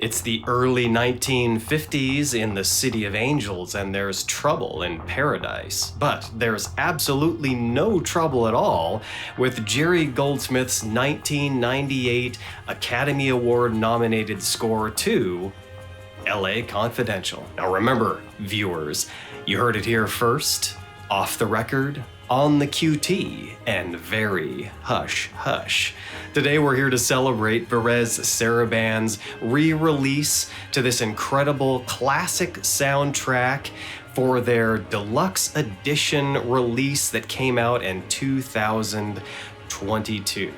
It's the early 1950s in the City of Angels, and there's trouble in paradise. But there's absolutely no trouble at all with Jerry Goldsmith's 1998 Academy Award nominated score to LA Confidential. Now remember, viewers, you heard it here first, off the record, on the QT, and very hush hush. Today we're here to celebrate Varèse Saraband's re-release to this incredible classic soundtrack for their deluxe edition release that came out in 2022.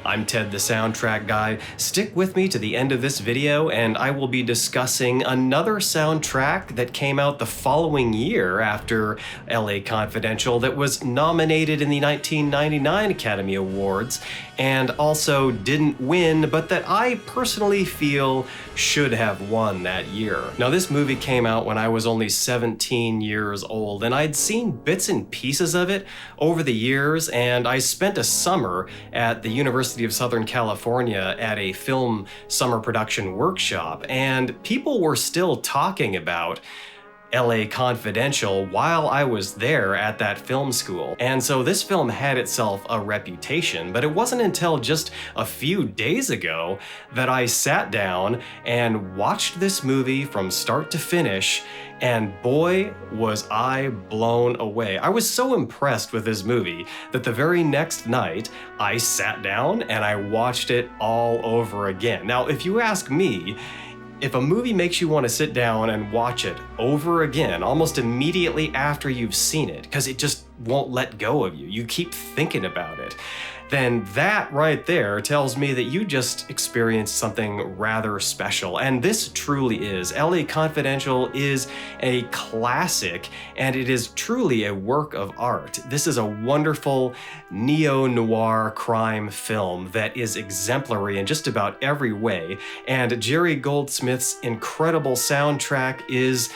I'm Ted, the soundtrack guy. Stick with me to the end of this video and I will be discussing another soundtrack that came out the following year after LA Confidential that was nominated in the 1999 Academy Awards and also didn't win, but that I personally feel should have won that year. Now, this movie came out when I was only 17 years old, and I'd seen bits and pieces of it over the years, and I spent a summer at the University of Southern California at a film summer production workshop, and people were still talking about LA Confidential while I was there at that film school. And so this film had itself a reputation, but it wasn't until just a few days ago that I sat down and watched this movie from start to finish, and boy, was I blown away. I was so impressed with this movie that the very next night, I sat down and I watched it all over again. Now, if you ask me, if a movie makes you want to sit down and watch it over again almost immediately after you've seen it, because it just won't let go of you, you keep thinking about it, then that right there tells me that you just experienced something rather special. And this truly is. LA Confidential is a classic, and it is truly a work of art. This is a wonderful neo-noir crime film that is exemplary in just about every way, and Jerry Goldsmith's incredible soundtrack is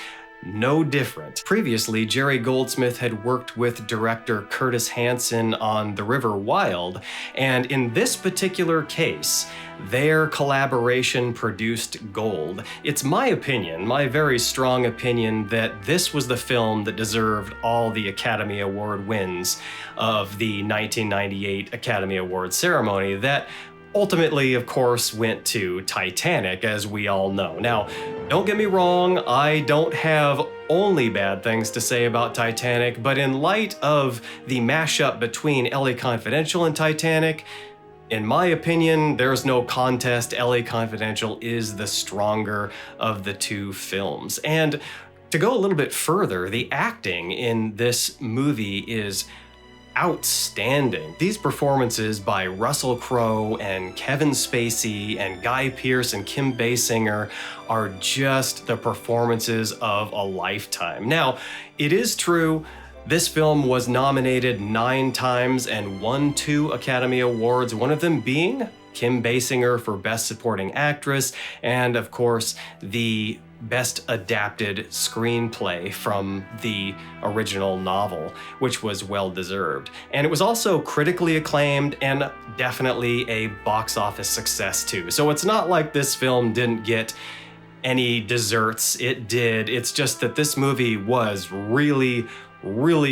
no different. Previously, Jerry Goldsmith had worked with director Curtis Hanson on The River Wild, and in this particular case, their collaboration produced gold. It's my opinion, my very strong opinion, that this was the film that deserved all the Academy Award wins of the 1998 Academy Award ceremony that ultimately, of course, went to Titanic, as we all know. Now, don't get me wrong, I don't have only bad things to say about Titanic, but in light of the mashup between LA Confidential and Titanic, in my opinion, there's no contest. LA Confidential is the stronger of the two films. And to go a little bit further, the acting in this movie is outstanding. These performances by Russell Crowe and Kevin Spacey and Guy Pearce and Kim Basinger are just the performances of a lifetime. Now, it is true, this film was nominated 9 times and won 2 Academy Awards, one of them being Kim Basinger for Best Supporting Actress, and of course, the Best Adapted Screenplay from the original novel, which was well-deserved. And it was also critically acclaimed and definitely a box office success too. So it's not like this film didn't get any desserts. It did. It's just that this movie was really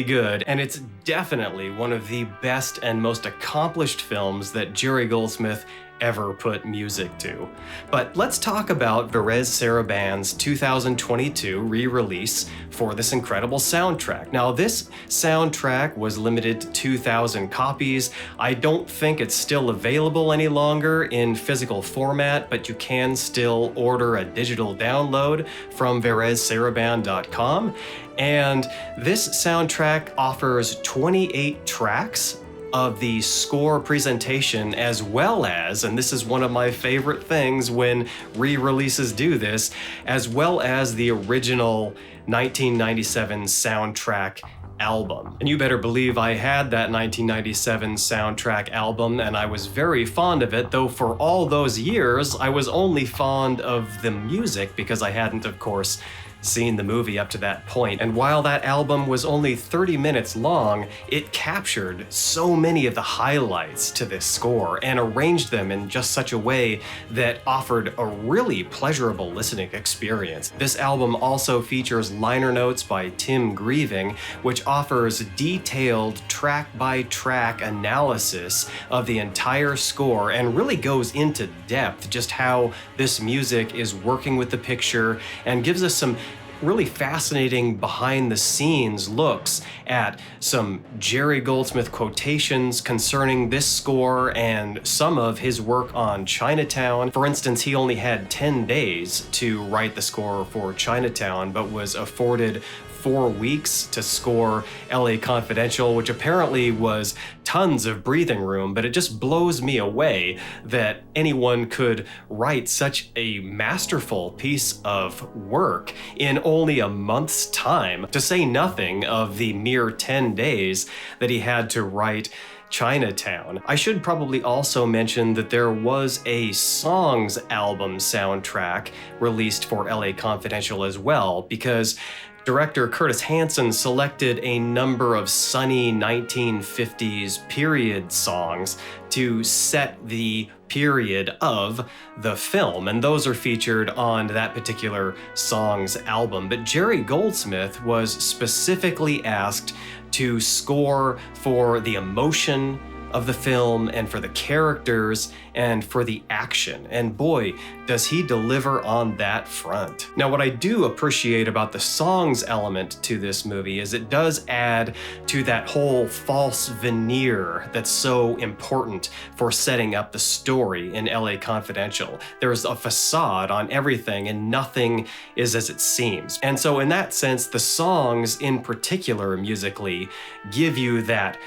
good, and it's definitely one of the best and most accomplished films that Jerry Goldsmith ever put music to. But let's talk about Varèse Saraband's 2022 re-release for this incredible soundtrack. Now, this soundtrack was limited to 2,000 copies. I don't think it's still available any longer in physical format, but you can still order a digital download from VarèseSaraband.com. And this soundtrack offers 28 tracks of the score presentation, as well as, and this is one of my favorite things when re-releases do this, as well as the original 1997 soundtrack album. And you better believe I had that 1997 soundtrack album, and I was very fond of it, though for all those years I was only fond of the music because I hadn't, of course, seen the movie up to that point, and while that album was only 30 minutes long, it captured so many of the highlights to this score and arranged them in just such a way that offered a really pleasurable listening experience. This album also features liner notes by Tim Grieving, which offers detailed track-by-track analysis of the entire score and really goes into depth just how this music is working with the picture and gives us some really fascinating behind-the-scenes looks at some Jerry Goldsmith quotations concerning this score and some of his work on Chinatown. For instance, he only had 10 days to write the score for Chinatown, but was afforded 4 weeks to score LA Confidential, which apparently was tons of breathing room, but it just blows me away that anyone could write such a masterful piece of work in only a month's time, to say nothing of the mere 10 days that he had to write Chinatown. I should probably also mention that there was a songs album soundtrack released for LA Confidential as well, because director Curtis Hanson selected a number of sunny 1950s period songs to set the period of the film, and those are featured on that particular songs album. But Jerry Goldsmith was specifically asked to score for the emotion of the film and for the characters and for the action. And boy, does he deliver on that front. Now, what I do appreciate about the songs element to this movie is it does add to that whole false veneer that's so important for setting up the story in LA Confidential. There's a facade on everything and nothing is as it seems. And so in that sense, the songs in particular musically give you that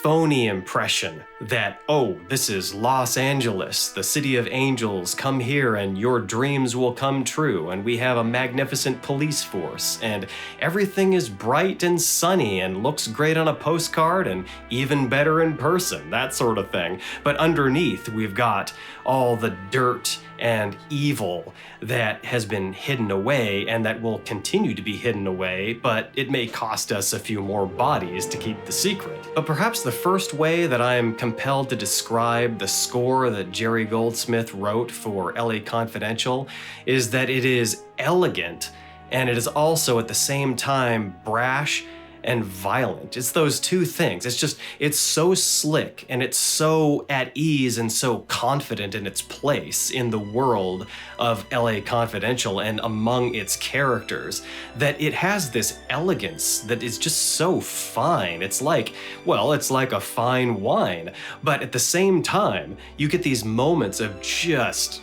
phony impression that, oh, this is Los Angeles, the city of angels, come here and your dreams will come true, and we have a magnificent police force, and everything is bright and sunny and looks great on a postcard and even better in person, that sort of thing. But underneath, we've got all the dirt and evil that has been hidden away and that will continue to be hidden away, but it may cost us a few more bodies to keep the secret. But perhaps the first way that I'm compelled to describe the score that Jerry Goldsmith wrote for LA Confidential is that it is elegant, and it is also at the same time brash and violent. It's those two things. It's so slick and it's so at ease and so confident in its place in the world of LA Confidential and among its characters that it has this elegance that is just so fine. It's like a fine wine, but at the same time, you get these moments of just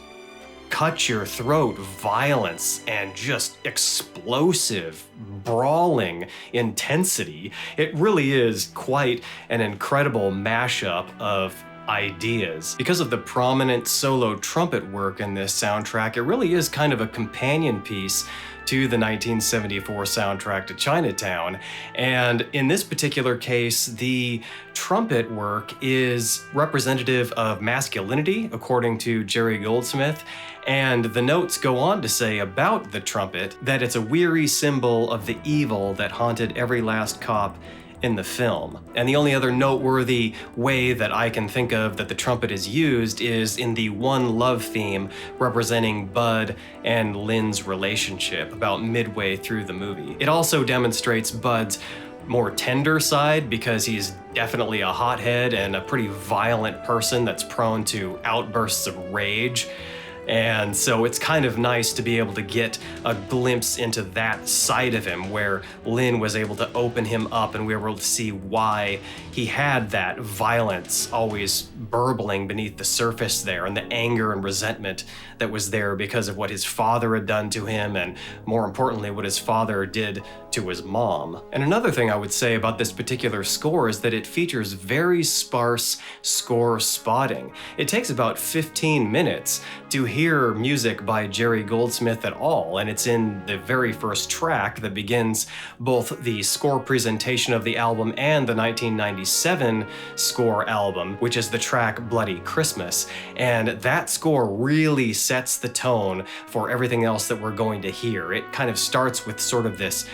cut your throat violence and just explosive, brawling intensity. It really is quite an incredible mashup of ideas. Because of the prominent solo trumpet work in this soundtrack, it really is kind of a companion piece to the 1974 soundtrack to Chinatown. And in this particular case, the trumpet work is representative of masculinity, according to Jerry Goldsmith. And the notes go on to say about the trumpet that it's a weary symbol of the evil that haunted every last cop in the film. And the only other noteworthy way that I can think of that the trumpet is used is in the One Love theme representing Bud and Lynn's relationship about midway through the movie. It also demonstrates Bud's more tender side because he's definitely a hothead and a pretty violent person that's prone to outbursts of rage. And so it's kind of nice to be able to get a glimpse into that side of him where Lynn was able to open him up and we were able to see why he had that violence always burbling beneath the surface there and the anger and resentment that was there because of what his father had done to him and, more importantly, what his father did to his mom. And another thing I would say about this particular score is that it features very sparse score spotting. It takes about 15 minutes to hear music by Jerry Goldsmith at all, and it's in the very first track that begins both the score presentation of the album and the 1997 score album, which is the track Bloody Christmas. And that score really sets the tone for everything else that we're going to hear. It kind of starts with sort of this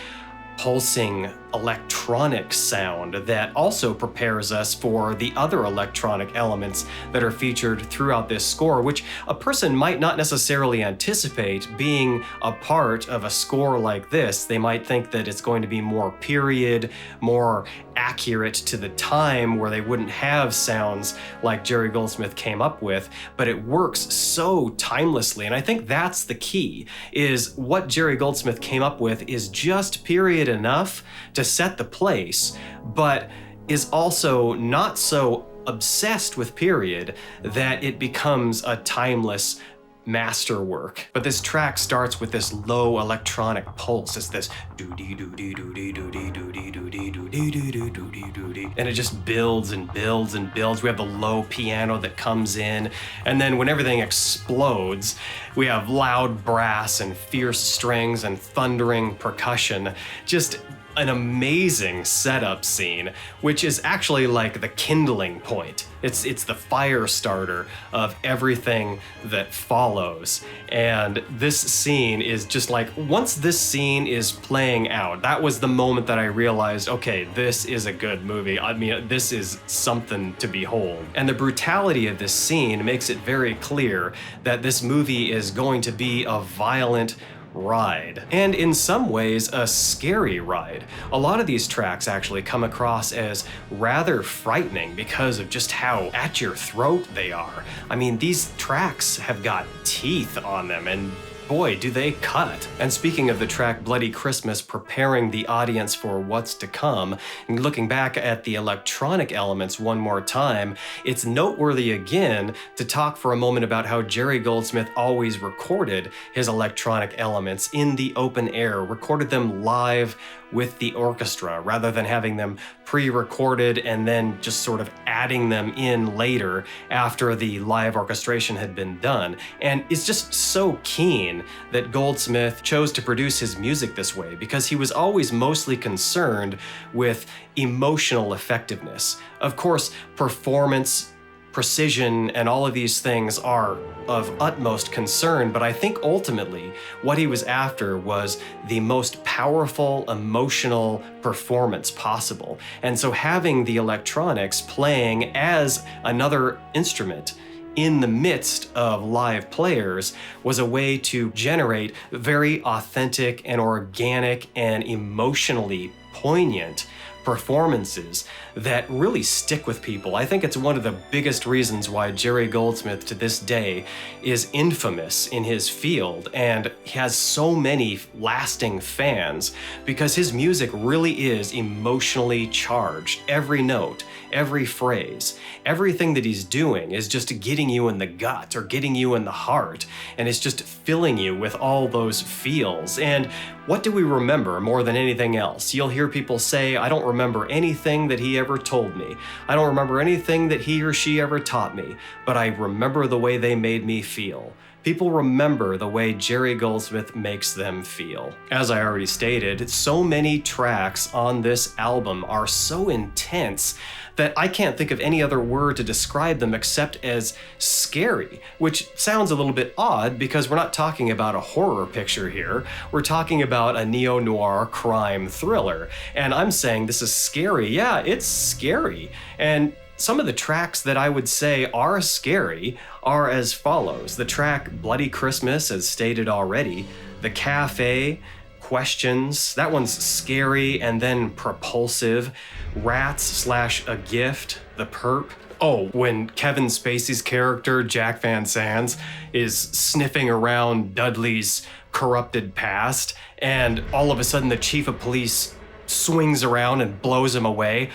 pulsing electronic sound that also prepares us for the other electronic elements that are featured throughout this score, which a person might not necessarily anticipate being a part of a score like this. They might think that it's going to be more period, more accurate to the time, where they wouldn't have sounds like Jerry Goldsmith came up with, but it works so timelessly. And I think that's the key, is what Jerry Goldsmith came up with is just period enough to set the place, but is also not so obsessed with period that it becomes a timeless masterwork. But this track starts with this low electronic pulse. It's this doo-dee doo-dee doo-dee doo-dee doo-dee doo-dee doo-dee doo-dee doo-dee doo-dee, and it just builds and builds and builds. We have the low piano that comes in, and then when everything explodes, we have loud brass and fierce strings and thundering percussion. Just an amazing setup scene, which is actually like the kindling point. It's the fire starter of everything that follows. And this scene is just like, once this scene is playing out, that was the moment that I realized, okay, this is a good movie. I mean, this is something to behold. And the brutality of this scene makes it very clear that this movie is going to be a violent ride, and in some ways a scary ride. A lot of these tracks actually come across as rather frightening because of just how at your throat they are. I mean, these tracks have got teeth on them, and boy, do they cut. And speaking of the track Bloody Christmas preparing the audience for what's to come, and looking back at the electronic elements one more time, it's noteworthy again to talk for a moment about how Jerry Goldsmith always recorded his electronic elements in the open air, recorded them live with the orchestra rather than having them pre-recorded and then just sort of adding them in later after the live orchestration had been done. And it's just so keen that Goldsmith chose to produce his music this way, because he was always mostly concerned with emotional effectiveness. Of course, performance, precision, and all of these things are of utmost concern, but I think ultimately what he was after was the most powerful emotional performance possible. And so having the electronics playing as another instrument in the midst of live players was a way to generate very authentic and organic and emotionally poignant performances that really stick with people. I think it's one of the biggest reasons why Jerry Goldsmith to this day is infamous in his field and has so many lasting fans, because his music really is emotionally charged. Every note, every phrase, everything that he's doing is just getting you in the gut or getting you in the heart, and it's just filling you with all those feels. And what do we remember more than anything else? You'll hear people say, I don't remember anything that he ever told me. I don't remember anything that he or she ever taught me, but I remember the way they made me feel. People remember the way Jerry Goldsmith makes them feel. As I already stated, so many tracks on this album are so intense that I can't think of any other word to describe them except as scary, which sounds a little bit odd because we're not talking about a horror picture here. We're talking about a neo-noir crime thriller. And I'm saying this is scary. Yeah, it's scary. And some of the tracks that I would say are scary are as follows. The track Bloody Christmas, as stated already. The Cafe, Questions, that one's scary and then propulsive. Rats / A Gift, The Perp. Oh, when Kevin Spacey's character, Jack Van Sands, is sniffing around Dudley's corrupted past, and all of a sudden the chief of police swings around and blows him away.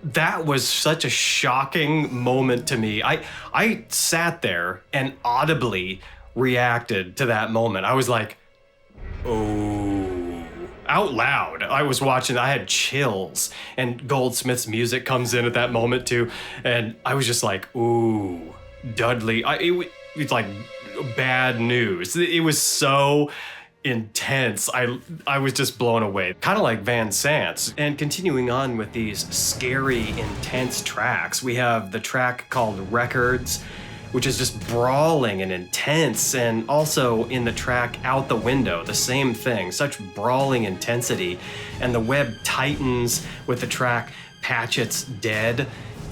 That was such a shocking moment to me. I sat there and audibly reacted to that moment. I was like, oh, out loud. I was watching, I had chills, and Goldsmith's music comes in at that moment too, and I was just like, ooh, Dudley. It's like, bad news. It was so intense. I was just blown away. Kind of like Van Sant's. And continuing on with these scary, intense tracks, we have the track called Records, which is just brawling and intense, and also in the track Out the Window, the same thing, such brawling intensity. And the web tightens with the track Patchett's Dead.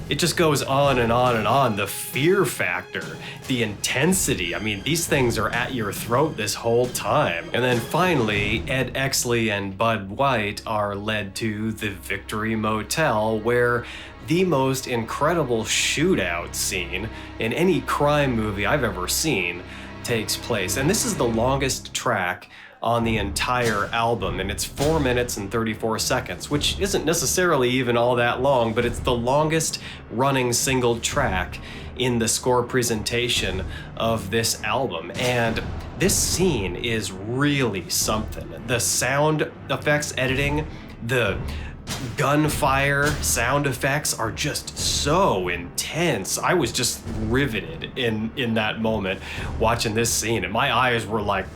It just goes on and on and on. The fear factor, the intensity. I mean, these things are at your throat this whole time. And then finally, Ed Exley and Bud White are led to the Victory Motel, where the most incredible shootout scene in any crime movie I've ever seen takes place. And this is the longest track on the entire album, and it's 4 minutes and 34 seconds, which isn't necessarily even all that long, but it's the longest running single track in the score presentation of this album. And this scene is really something. The sound effects editing, the gunfire sound effects are just so intense. I was just riveted in that moment watching this scene, and my eyes were like,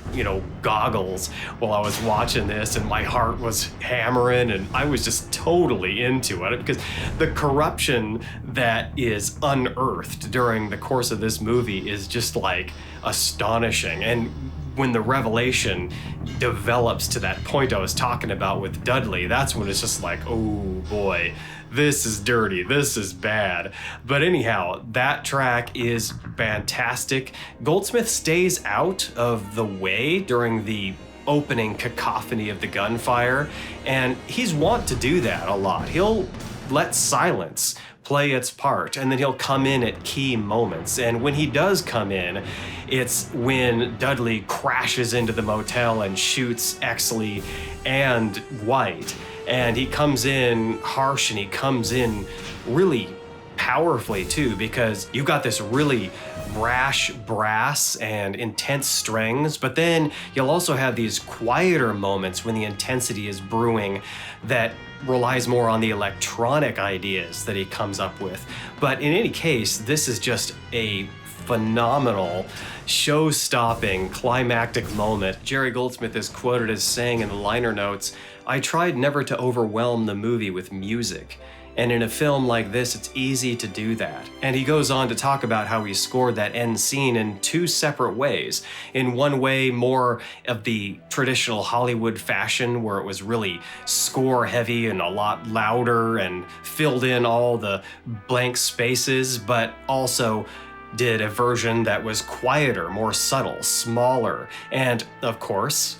goggles while I was watching this, and my heart was hammering, and I was just totally into it because the corruption that is unearthed during the course of this movie is just like astonishing. And when the revelation develops to that point I was talking about with Dudley, that's when it's just like, oh boy, this is dirty, this is bad. But anyhow, that track is fantastic. Goldsmith stays out of the way during the opening cacophony of the gunfire, and he's wont to do that a lot. He'll let silence play its part, and then he'll come in at key moments. And when he does come in, it's when Dudley crashes into the motel and shoots Exley and White. And he comes in harsh, and he comes in really powerfully too, because you've got this really brash brass and intense strings, but then you'll also have these quieter moments when the intensity is brewing that relies more on the electronic ideas that he comes up with. But in any case, this is just a phenomenal, show-stopping, climactic moment. Jerry Goldsmith is quoted as saying in the liner notes, "I tried never to overwhelm the movie with music. And in a film like this, it's easy to do that." And he goes on to talk about how he scored that end scene in two separate ways. In one way, more of the traditional Hollywood fashion, where it was really score heavy and a lot louder and filled in all the blank spaces, but also did a version that was quieter, more subtle, smaller. And of course,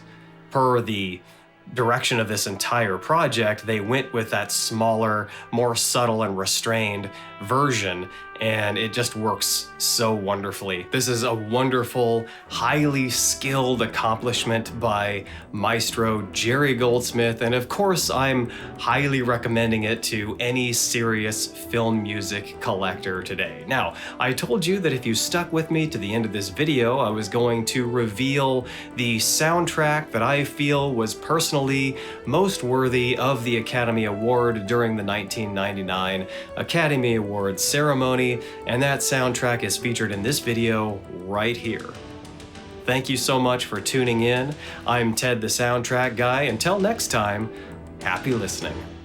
per the direction of this entire project, they went with that smaller, more subtle and restrained version, and it just works so wonderfully. This is a wonderful, highly skilled accomplishment by Maestro Jerry Goldsmith, and of course I'm highly recommending it to any serious film music collector today. Now, I told you that if you stuck with me to the end of this video, I was going to reveal the soundtrack that I feel was personally most worthy of the Academy Award during the 1999 Academy Awards ceremony, and that soundtrack is featured in this video right here. Thank you so much for tuning in. I'm Ted the Soundtrack Guy. Until next time, happy listening.